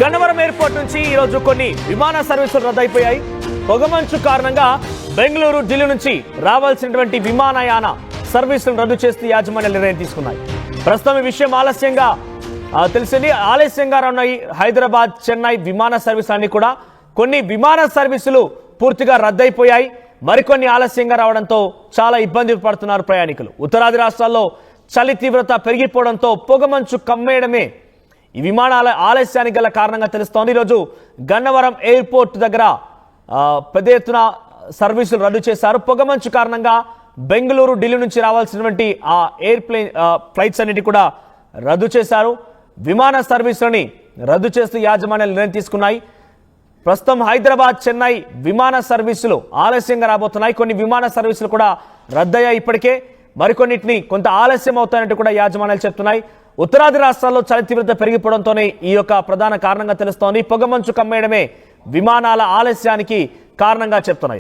Gannavaram airport నుంచి ఈ రోజు కొన్ని విమాన సర్వీసులు రద్దయిపోయాయి. పొగమంచు కారణంగా బెంగళూరు, ఢిల్లీ నుంచి రావాల్సినటువంటి విమానయాన సర్వీసులను రద్దు చేస్తూ యాజమాన్యాలు నిర్ణయం తీసుకున్నాయి. ప్రస్తుతం ఈ విషయం ఆలస్యంగా ఉన్నాయి. హైదరాబాద్, చెన్నై విమాన సర్వీసులన్నీ కూడా కొన్ని విమాన సర్వీసులు పూర్తిగా రద్దయిపోయాయి. మరికొన్ని ఆలస్యంగా రావడంతో చాలా ఇబ్బంది పడుతున్నారు ప్రయాణికులు. ఉత్తరాది రాష్ట్రాల్లో చలి తీవ్రత పెరిగిపోవడంతో పొగమంచు కమ్మేయడమే ఈ విమానాల ఆలస్యానికి గల కారణంగా తెలుస్తోంది. ఈరోజు గన్నవరం ఎయిర్పోర్ట్ దగ్గర పెద్ద ఎత్తున సర్వీసులు రద్దు చేశారు. పొగమంచు కారణంగా బెంగళూరు, ఢిల్లీ నుంచి రావాల్సినటువంటి ఆ ఫ్లైట్స్ అన్నిటి కూడా రద్దు చేశారు. విమాన సర్వీసులని రద్దు చేస్తూ యాజమాన్యాలు నిర్ణయం తీసుకున్నాయి. ప్రస్తుతం హైదరాబాద్, చెన్నై విమాన సర్వీసులు ఆలస్యంగా రాబోతున్నాయి. కొన్ని విమాన సర్వీసులు కూడా రద్దయ్యాయి ఇప్పటికే. మరికొన్నిటిని కొంత ఆలస్యం అవుతాయంటూ కూడా యాజమాన్యాలు చెప్తున్నాయి. ఉత్తరాది రాష్ట్రాల్లో చలి తీవ్రత పెరిగిపోవడంతోనే ఈ యొక్క ప్రధాన కారణంగా తెలుస్తోంది. పొగమంచు కమ్మేయడమే విమానాల ఆలస్యానికి కారణంగా చెప్తున్నాయి.